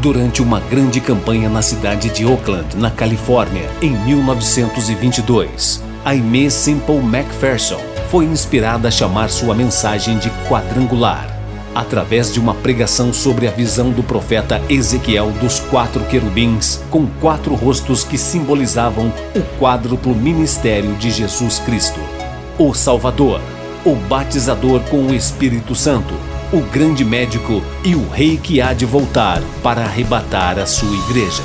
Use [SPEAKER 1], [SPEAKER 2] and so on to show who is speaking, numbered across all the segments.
[SPEAKER 1] Durante uma grande campanha na cidade de Oakland, na Califórnia, em 1922, Aimee Semple McPherson foi inspirada a chamar sua mensagem de quadrangular, através de uma pregação sobre a visão do profeta Ezequiel dos 4 querubins com 4 rostos que simbolizavam o quádruplo ministério de Jesus Cristo: o Salvador, o Batizador com o Espírito Santo, o grande médico e o rei que há de voltar para arrebatar a sua igreja.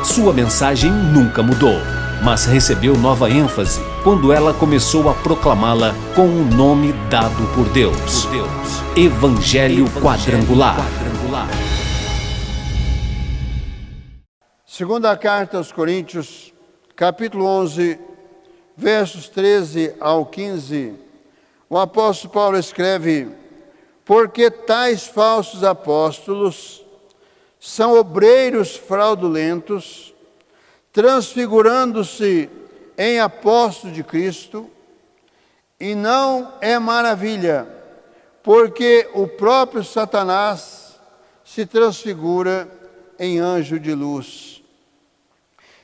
[SPEAKER 1] Sua mensagem nunca mudou, mas recebeu nova ênfase quando ela começou a proclamá-la com o nome dado por Deus: Evangelho Quadrangular.
[SPEAKER 2] Segunda carta aos Coríntios, capítulo 11, versos 13 ao 15, o apóstolo Paulo escreve: porque tais falsos apóstolos são obreiros fraudulentos, transfigurando-se em apóstolos de Cristo, e não é maravilha, porque o próprio Satanás se transfigura em anjo de luz.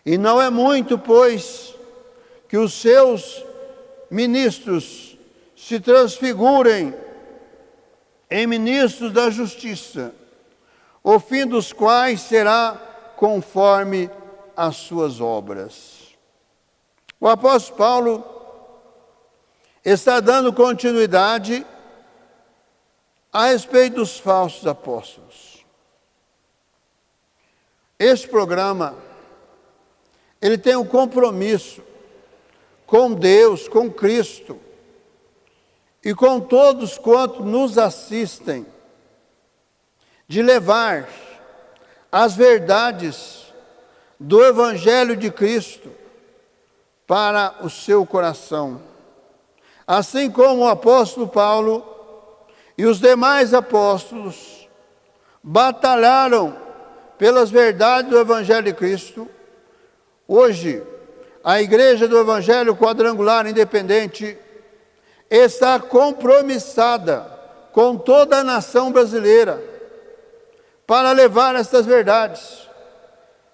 [SPEAKER 2] E não é muito, pois, que os seus ministros se transfigurem em ministros da justiça, o fim dos quais será conforme as suas obras. O apóstolo Paulo está dando continuidade a respeito dos falsos apóstolos. Este programa, ele tem um compromisso com Deus, com Cristo, e com todos quantos nos assistem, de levar as verdades do Evangelho de Cristo para o seu coração. Assim como o apóstolo Paulo e os demais apóstolos batalharam pelas verdades do Evangelho de Cristo, hoje a Igreja do Evangelho Quadrangular Independente está compromissada com toda a nação brasileira para levar estas verdades.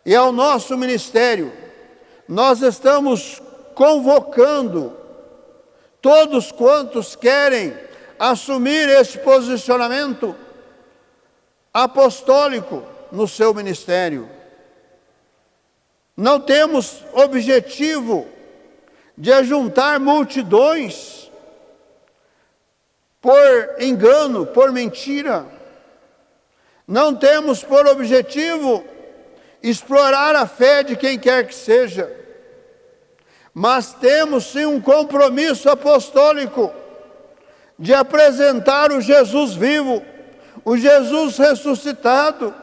[SPEAKER 2] E ao nosso ministério, nós estamos convocando todos quantos querem assumir este posicionamento apostólico no seu ministério. Não temos objetivo de ajuntar multidões por engano, por mentira. Não temos por objetivo explorar a fé de quem quer que seja, mas temos sim um compromisso apostólico de apresentar o Jesus vivo, o Jesus ressuscitado,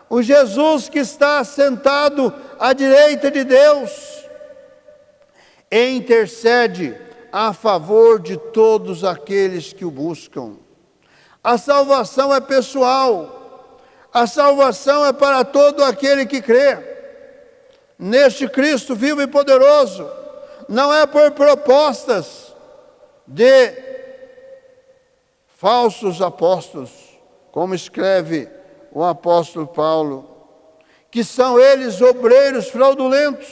[SPEAKER 2] o Jesus que está sentado à direita de Deus e intercede a favor de todos aqueles que o buscam. A salvação é pessoal, a salvação é para todo aquele que crê neste Cristo vivo e poderoso. Não é por propostas de falsos apóstolos, como escreve o apóstolo Paulo, que são eles obreiros fraudulentos,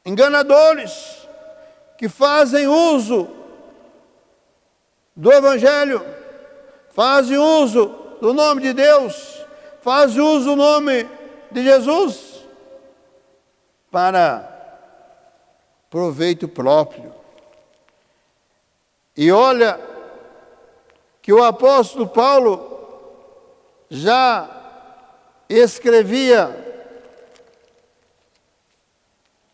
[SPEAKER 2] enganadores, que fazem uso do Evangelho, fazem uso do nome de Deus, fazem uso do nome de Jesus para proveito próprio. E olha que o apóstolo Paulo já escrevia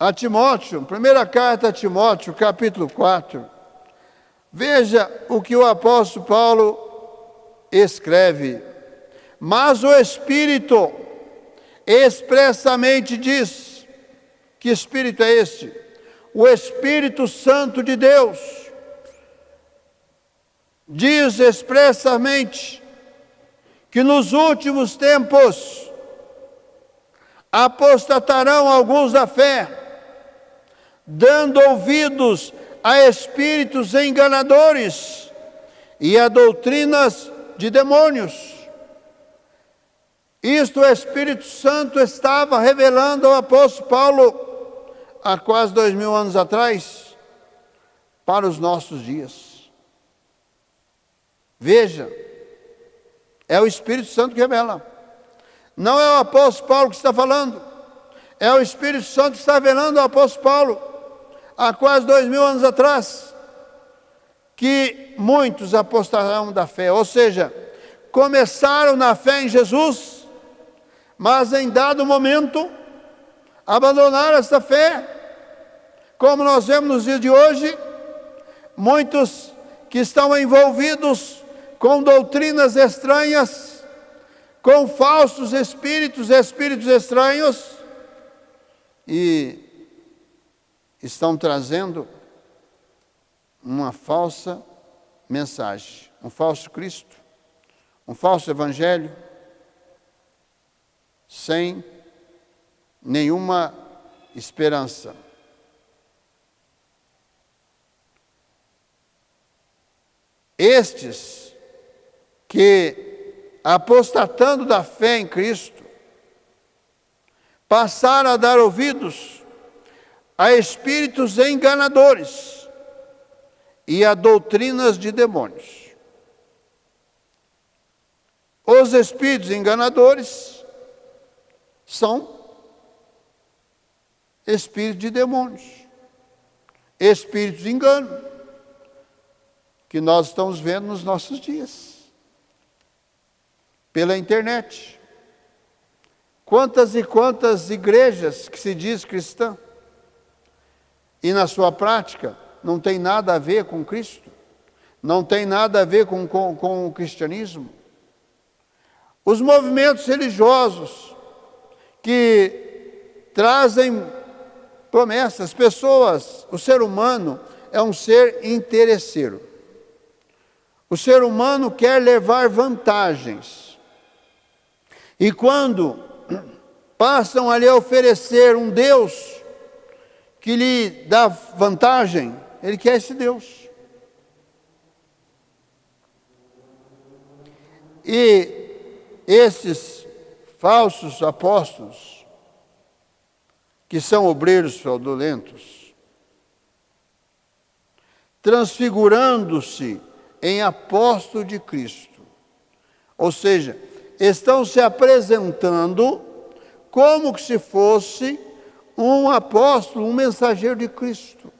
[SPEAKER 2] a Timóteo, primeira carta a Timóteo, capítulo 4. Veja o que o apóstolo Paulo escreve. Mas o Espírito expressamente diz, que Espírito é este? O Espírito Santo de Deus diz expressamente que nos últimos tempos apostatarão alguns da fé, dando ouvidos a espíritos enganadores e a doutrinas de demônios. Isto o Espírito Santo estava revelando ao apóstolo Paulo há quase 2000 anos atrás, para os nossos dias. Veja, é o Espírito Santo que revela. Não é o apóstolo Paulo que está falando, é o Espírito Santo que está revelando ao apóstolo Paulo há quase 2000 anos atrás, que muitos apostarão da fé, ou seja, começaram na fé em Jesus, mas em dado momento abandonaram essa fé, como nós vemos nos dias de hoje, muitos que estão envolvidos com doutrinas estranhas, com falsos espíritos estranhos, e estão trazendo uma falsa mensagem, um falso Cristo, um falso evangelho, sem nenhuma esperança. Estes que, apostatando da fé em Cristo, passaram a dar ouvidos a espíritos enganadores e a doutrinas de demônios. Os espíritos enganadores são espíritos de demônios, espíritos de engano, que nós estamos vendo nos nossos dias, pela internet. Quantas e quantas igrejas que se diz cristã, e na sua prática não tem nada a ver com Cristo, não tem nada a ver com o cristianismo. Os movimentos religiosos que trazem promessas, pessoas, o ser humano é um ser interesseiro. O ser humano quer levar vantagens. E quando passam ali a oferecer um Deus que lhe dá vantagem, ele quer esse Deus. E esses falsos apóstolos, que são obreiros fraudulentos, transfigurando-se em apóstolo de Cristo, ou seja, estão se apresentando como que se fosse um apóstolo, um mensageiro de Cristo,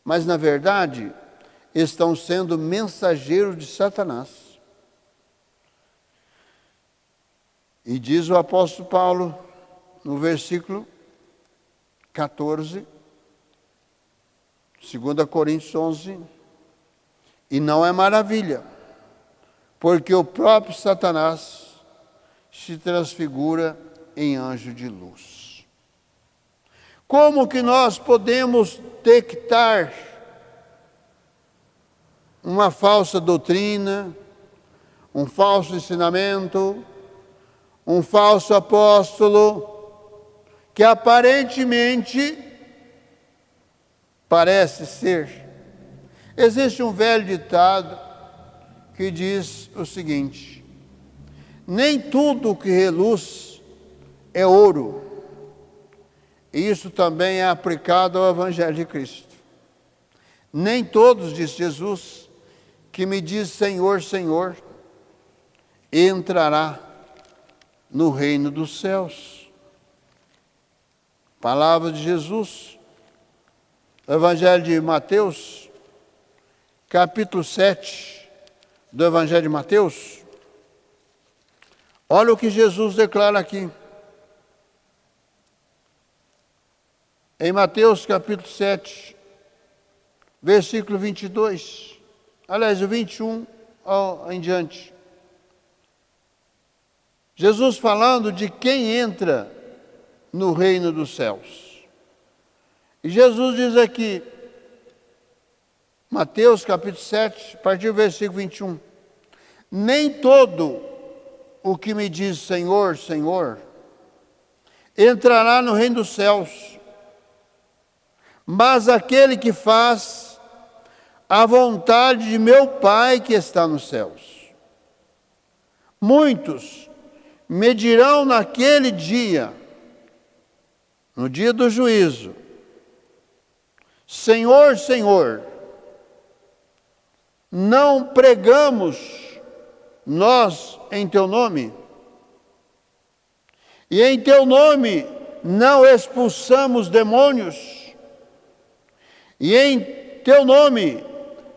[SPEAKER 2] mas na verdade estão sendo mensageiros de Satanás. E diz o apóstolo Paulo, no versículo 14, 2 Coríntios 11, e não é maravilha, porque o próprio Satanás se transfigura em anjo de luz. Como que nós podemos detectar uma falsa doutrina, um falso ensinamento, um falso apóstolo, que aparentemente parece ser? Existe um velho ditado que diz o seguinte: nem tudo que reluz é ouro. E isso também é aplicado ao Evangelho de Cristo. Nem todos, diz Jesus, que me diz Senhor, Senhor, entrará no reino dos céus. Palavra de Jesus, Evangelho de Mateus, capítulo 7 do Evangelho de Mateus. Olha o que Jesus declara aqui. Em Mateus capítulo 7, versículo 22, aliás, o 21 em diante. Jesus falando de quem entra no reino dos céus. E Jesus diz aqui, Mateus capítulo 7, a partir do versículo 21, nem todo o que me diz Senhor, Senhor, entrará no reino dos céus, mas aquele que faz a vontade de meu Pai que está nos céus. Muitos me dirão naquele dia, no dia do juízo: Senhor, Senhor, não pregamos nós em teu nome? E em teu nome não expulsamos demônios? E em teu nome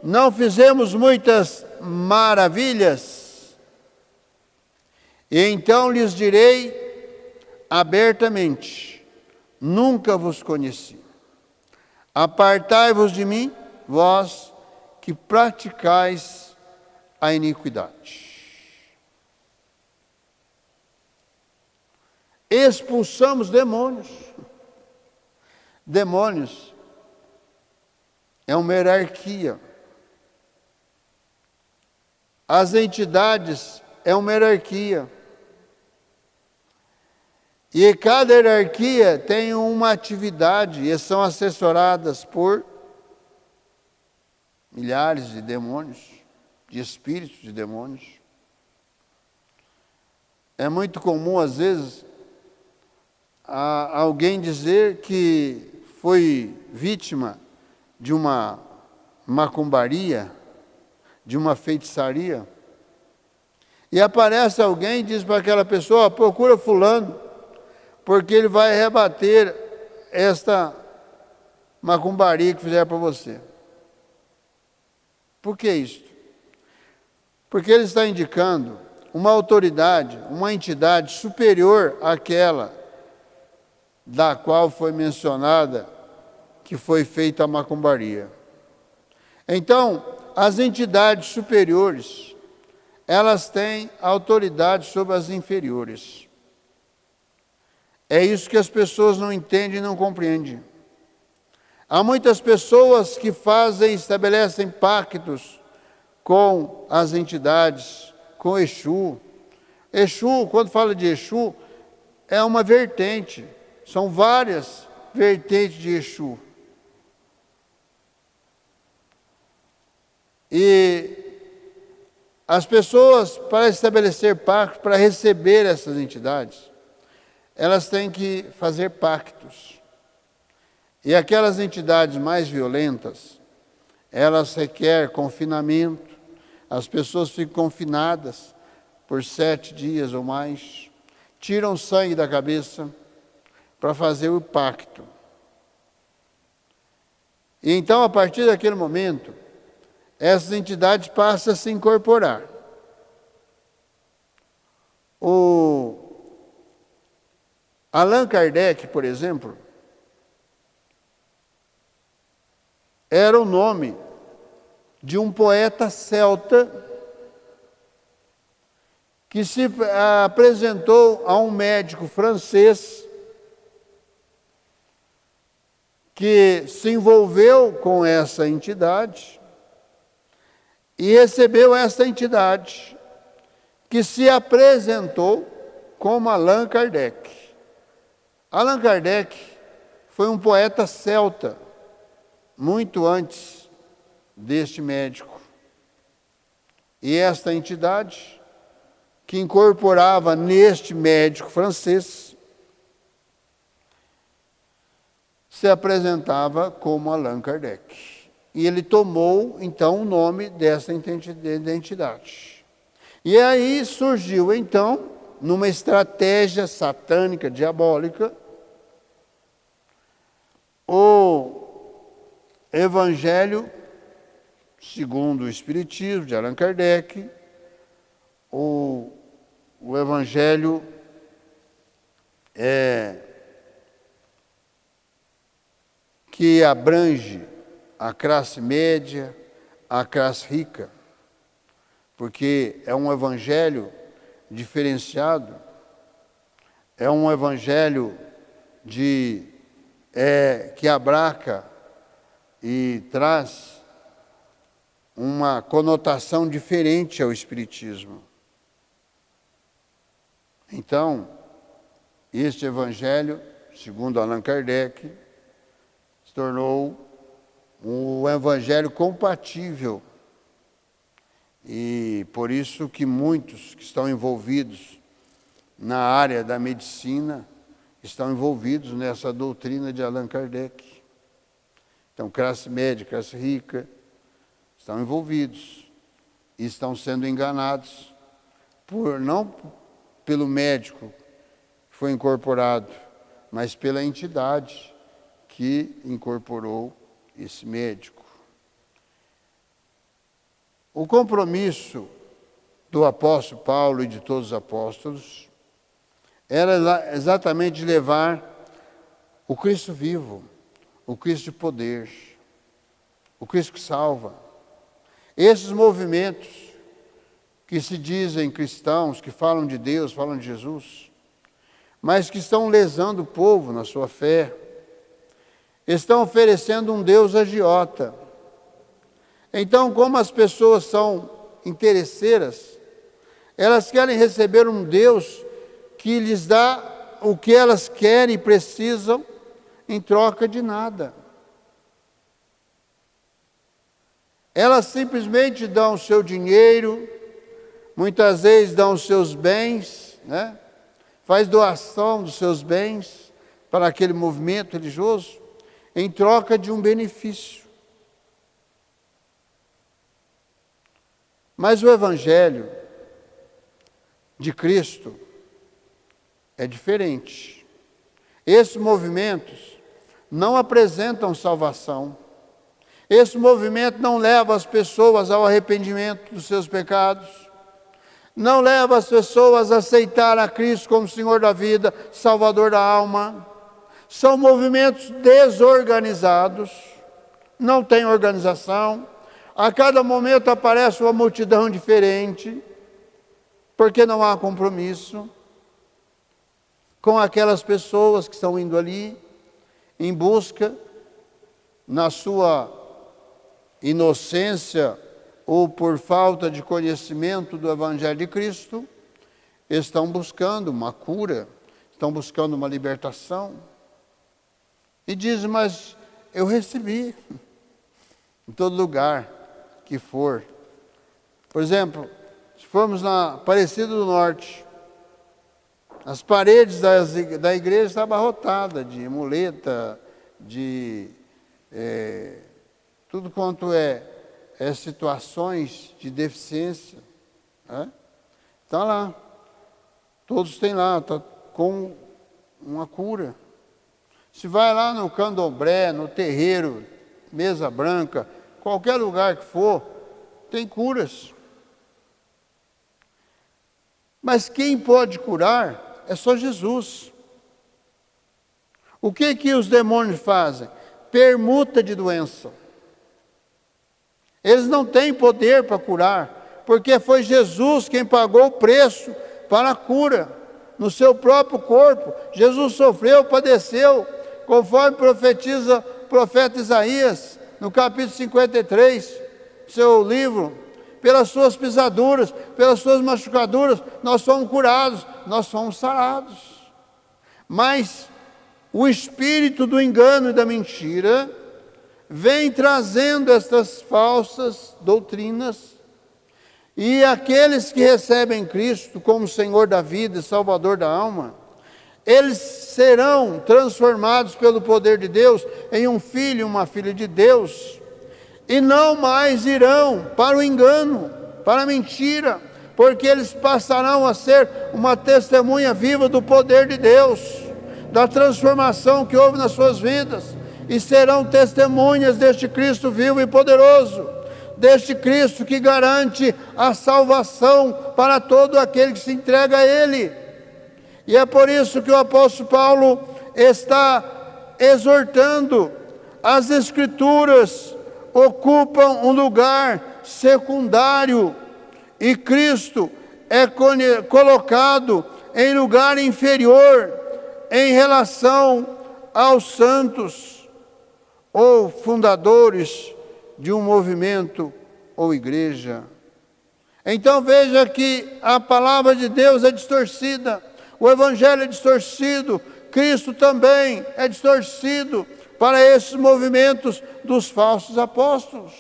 [SPEAKER 2] não fizemos muitas maravilhas? E então lhes direi abertamente: nunca vos conheci. Apartai-vos de mim, vós que praticais a iniquidade. Expulsamos demônios. Demônios é uma hierarquia. As entidades é uma hierarquia. E cada hierarquia tem uma atividade e são assessoradas por milhares de demônios, de espíritos de demônios. É muito comum, às vezes, alguém dizer que foi vítima de uma macumbaria, de uma feitiçaria, e aparece alguém e diz para aquela pessoa: procura fulano, porque ele vai rebater esta macumbaria que fizeram para você. Por que isso? Porque ele está indicando uma autoridade, uma entidade superior àquela da qual foi mencionada que foi feita a macumbaria. Então, as entidades superiores, elas têm autoridade sobre as inferiores. É isso que as pessoas não entendem e não compreendem. Há muitas pessoas que estabelecem pactos com as entidades, com Exu. Exu, quando fala de Exu, é uma vertente. São várias vertentes de Exu. E as pessoas, para estabelecer pactos, para receber essas entidades, elas têm que fazer pactos. E aquelas entidades mais violentas, elas requerem confinamento, as pessoas ficam confinadas por 7 dias ou mais, tiram sangue da cabeça para fazer o pacto. E então, a partir daquele momento, essas entidades passam a se incorporar. O Allan Kardec, por exemplo, era o nome de um poeta celta que se apresentou a um médico francês que se envolveu com essa entidade e recebeu essa entidade que se apresentou como Allan Kardec. Allan Kardec foi um poeta celta, muito antes deste médico. E esta entidade, que incorporava neste médico francês, se apresentava como Allan Kardec. E ele tomou, então, o nome dessa entidade. E aí surgiu, então, numa estratégia satânica, diabólica, o Evangelho segundo o Espiritismo de Allan Kardec, o Evangelho que abrange a classe média, a classe rica, porque é um Evangelho diferenciado, é um Evangelho que abarca e traz uma conotação diferente ao Espiritismo. Então, este Evangelho, segundo Allan Kardec, se tornou um Evangelho compatível. E por isso que muitos que estão envolvidos na área da medicina estão envolvidos nessa doutrina de Allan Kardec. Então, classe média, classe rica, estão envolvidos e estão sendo enganados não pelo médico que foi incorporado, mas pela entidade que incorporou esse médico. O compromisso do apóstolo Paulo e de todos os apóstolos era exatamente de levar o Cristo vivo, o Cristo de poder, o Cristo que salva. Esses movimentos que se dizem cristãos, que falam de Deus, falam de Jesus, mas que estão lesando o povo na sua fé, estão oferecendo um Deus agiota. Então, como as pessoas são interesseiras, elas querem receber um Deus que lhes dá o que elas querem e precisam em troca de nada. Elas simplesmente dão o seu dinheiro, muitas vezes dão os seus bens, né? Faz doação dos seus bens para aquele movimento religioso, em troca de um benefício. Mas o Evangelho de Cristo é diferente. Esses movimentos não apresentam salvação. Esse movimento não leva as pessoas ao arrependimento dos seus pecados, não leva as pessoas a aceitar a Cristo como Senhor da vida, Salvador da alma. São movimentos desorganizados, não tem organização. A cada momento aparece uma multidão diferente, porque não há compromisso com aquelas pessoas que estão indo ali em busca, na sua inocência ou por falta de conhecimento do Evangelho de Cristo, estão buscando uma cura, estão buscando uma libertação. E dizem, mas eu recebi em todo lugar que for. Por exemplo, se formos na Aparecida do Norte, as paredes da igreja estavam abarrotadas de muleta, de tudo quanto é situações de deficiência. Está lá. Todos têm lá, está com uma cura. Se vai lá no candomblé, no terreiro, mesa branca, qualquer lugar que for, tem curas. Mas quem pode curar é só Jesus. O que os demônios fazem? Permuta de doença. Eles não têm poder para curar, porque foi Jesus quem pagou o preço para a cura. No seu próprio corpo, Jesus sofreu, padeceu, conforme profetiza o profeta Isaías, no capítulo 53, seu livro. Pelas suas pisaduras, pelas suas machucaduras, nós fomos curados, nós fomos sarados. Mas o espírito do engano e da mentira vem trazendo estas falsas doutrinas, e aqueles que recebem Cristo como Senhor da vida e Salvador da alma, eles serão transformados pelo poder de Deus em um filho e uma filha de Deus, e não mais irão para o engano, para a mentira, porque eles passarão a ser uma testemunha viva do poder de Deus, da transformação que houve nas suas vidas, e serão testemunhas deste Cristo vivo e poderoso, deste Cristo que garante a salvação para todo aquele que se entrega a Ele. E é por isso que o apóstolo Paulo está exortando. As Escrituras ocupam um lugar secundário e Cristo é colocado em lugar inferior em relação aos santos ou fundadores de um movimento ou igreja. Então veja que a palavra de Deus é distorcida, o Evangelho é distorcido, Cristo também é distorcido para esses movimentos dos falsos apóstolos.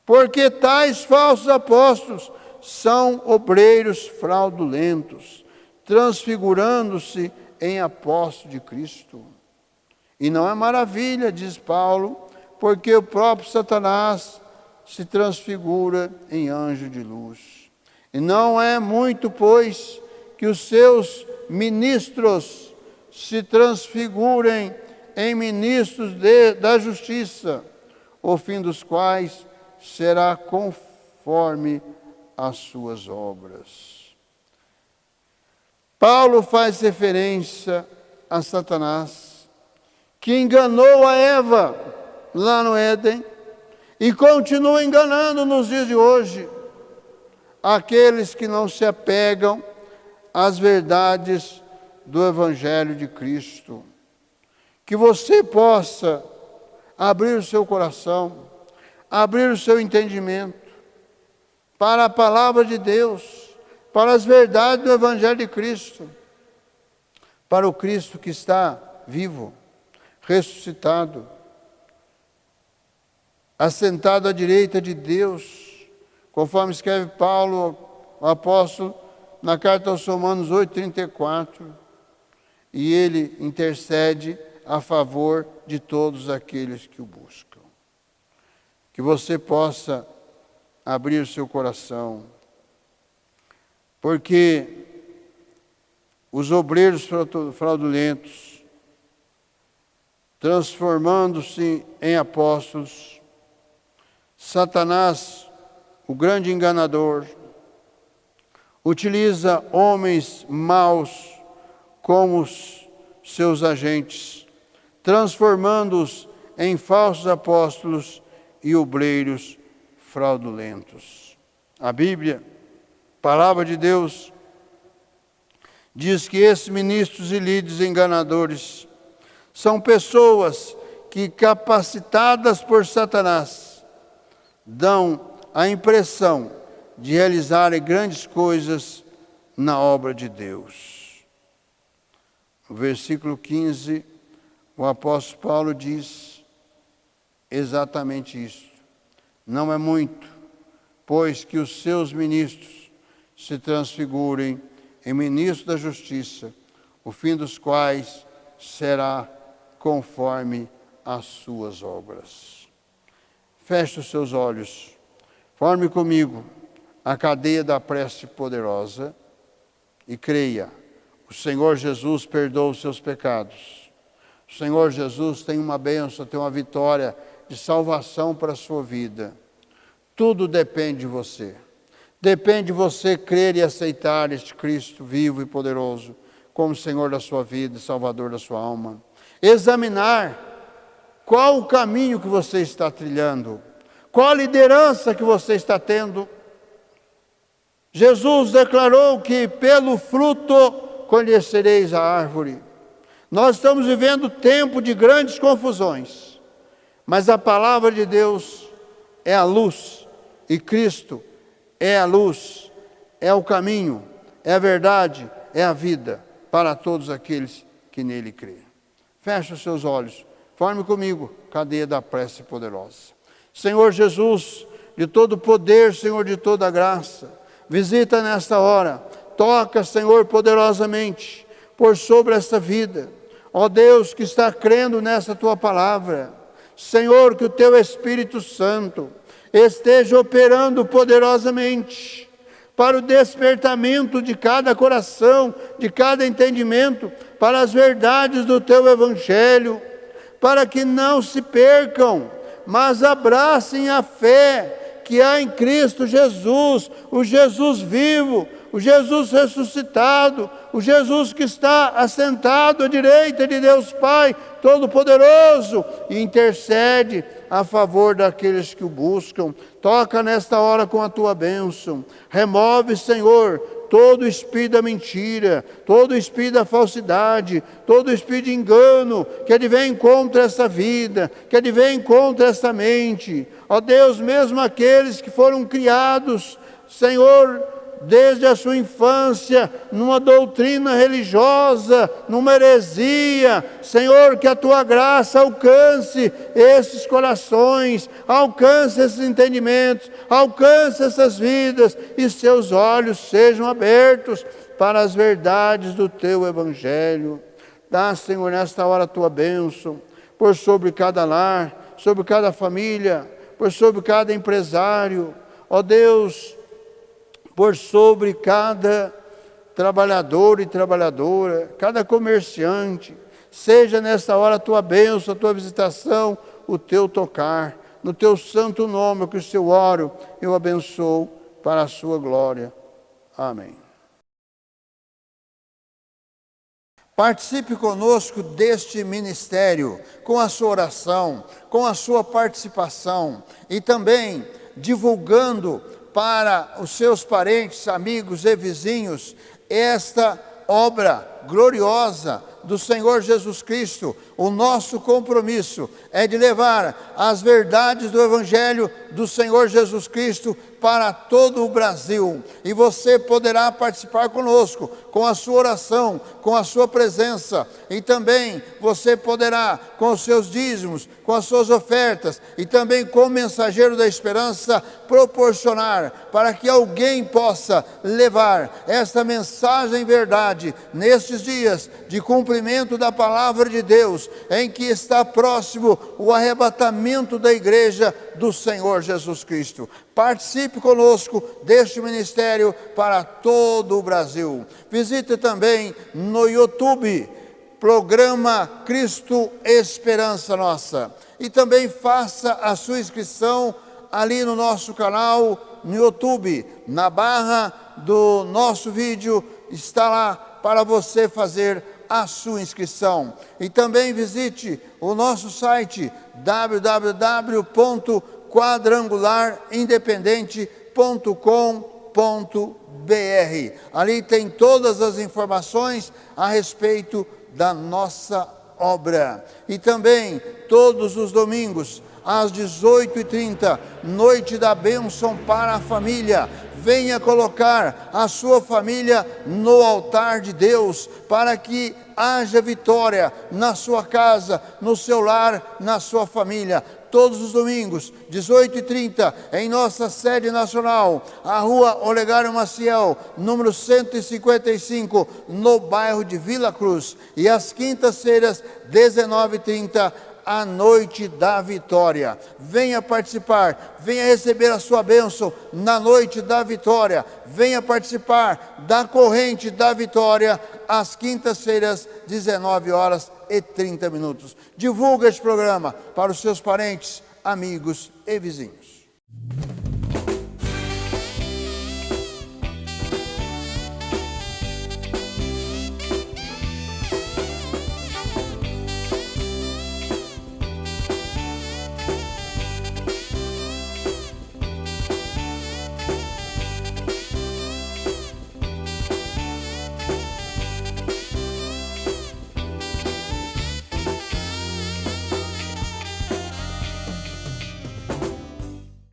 [SPEAKER 2] Porque tais falsos apóstolos são obreiros fraudulentos, transfigurando-se em apóstolo de Cristo. E não é maravilha, diz Paulo, porque o próprio Satanás se transfigura em anjo de luz. E não é muito, pois, que os seus ministros se transfigurem em ministros da justiça, o fim dos quais será conforme as suas obras. Paulo faz referência a Satanás, que enganou a Eva lá no Éden e continua enganando nos dias de hoje aqueles que não se apegam às verdades do Evangelho de Cristo. Que você possa abrir o seu coração, abrir o seu entendimento para a palavra de Deus, para as verdades do Evangelho de Cristo, para o Cristo que está vivo, ressuscitado, assentado à direita de Deus, conforme escreve Paulo, o apóstolo, na carta aos Romanos 8,34, e ele intercede a favor de todos aqueles que o buscam. Que você possa abrir o seu coração, porque os obreiros fraudulentos, transformando-se em apóstolos, Satanás, o grande enganador, utiliza homens maus como seus agentes, transformando-os em falsos apóstolos e obreiros fraudulentos. A Bíblia, palavra de Deus, diz que esses ministros e líderes enganadores são pessoas que, capacitadas por Satanás, dão a impressão de realizarem grandes coisas na obra de Deus. No versículo 15, o apóstolo Paulo diz exatamente isso. Não é muito, pois que os seus ministros se transfigurem em ministros da justiça, o fim dos quais será conforme as suas obras. Feche os seus olhos, forme comigo a cadeia da prece poderosa e creia. O Senhor Jesus perdoa os seus pecados. O Senhor Jesus tem uma bênção, tem uma vitória de salvação para a sua vida. Tudo depende de você. Depende de você crer e aceitar este Cristo vivo e poderoso como Senhor da sua vida e Salvador da sua alma. Examinar qual o caminho que você está trilhando, qual a liderança que você está tendo. Jesus declarou que pelo fruto conhecereis a árvore. Nós estamos vivendo tempo de grandes confusões, mas a palavra de Deus é a luz, e Cristo é a luz, é o caminho, é a verdade, é a vida para todos aqueles que nele creem. Feche os seus olhos, forme comigo cadeia da prece poderosa. Senhor Jesus, de todo poder, Senhor, de toda graça, visita nesta hora, toca, Senhor, poderosamente por sobre esta vida. Ó Deus que está crendo nessa tua palavra, Senhor, que o teu Espírito Santo esteja operando poderosamente para o despertamento de cada coração, de cada entendimento, para as verdades do teu Evangelho, para que não se percam, mas abracem a fé que há em Cristo Jesus, o Jesus vivo, o Jesus ressuscitado, o Jesus que está assentado à direita de Deus Pai Todo-Poderoso e intercede a favor daqueles que o buscam. Toca nesta hora com a tua bênção. Remove, Senhor, todo espírito da mentira, todo espírito da falsidade, todo espírito de engano, que advém contra essa vida, que advém contra essa mente. Ó Deus, mesmo aqueles que foram criados, Senhor, desde a sua infância, numa doutrina religiosa, numa heresia. Senhor, que a tua graça alcance esses corações, alcance esses entendimentos, alcance essas vidas, e seus olhos sejam abertos para as verdades do teu Evangelho. Dá, Senhor, nesta hora a tua bênção, por sobre cada lar, sobre cada família, por sobre cada empresário, ó Deus, por sobre cada trabalhador e trabalhadora, cada comerciante. Seja nesta hora a tua bênção, a tua visitação, o teu tocar. No teu santo nome, que o seu oro, eu abençoo para a sua glória. Amém. Participe conosco deste ministério, com a sua oração, com a sua participação e também divulgando para os seus parentes, amigos e vizinhos esta obra gloriosa do Senhor Jesus Cristo. O nosso compromisso é de levar as verdades do Evangelho do Senhor Jesus Cristo para todo o Brasil. E você poderá participar conosco, com a sua oração, com a sua presença. E também você poderá, com os seus dízimos, com as suas ofertas, e também como mensageiro da esperança, proporcionar para que alguém possa levar esta mensagem verdade nestes dias de cumprimento da palavra de Deus, em que está próximo o arrebatamento da igreja do Senhor Jesus Cristo. Participe conosco deste ministério para todo o Brasil. Visite também no YouTube, programa Cristo Esperança Nossa. E também faça a sua inscrição ali no nosso canal no YouTube. Na barra do nosso vídeo está lá para você fazer a sua inscrição. E também visite o nosso site www.quadrangularirindependente.com.br. Ali tem todas as informações a respeito da nossa obra. E também todos os domingos às 18h30, noite da bênção para a família. Venha colocar a sua família no altar de Deus, para que haja vitória na sua casa, no seu lar, na sua família. Todos os domingos, 18h30, em nossa sede nacional, a rua Olegário Maciel, número 155, no bairro de Vila Cruz. E às quintas-feiras, 19h30, a noite da vitória. Venha participar, venha receber a sua bênção na noite da vitória. Venha participar da corrente da vitória às quintas-feiras, 19h30. Divulgue este programa para os seus parentes, amigos e vizinhos.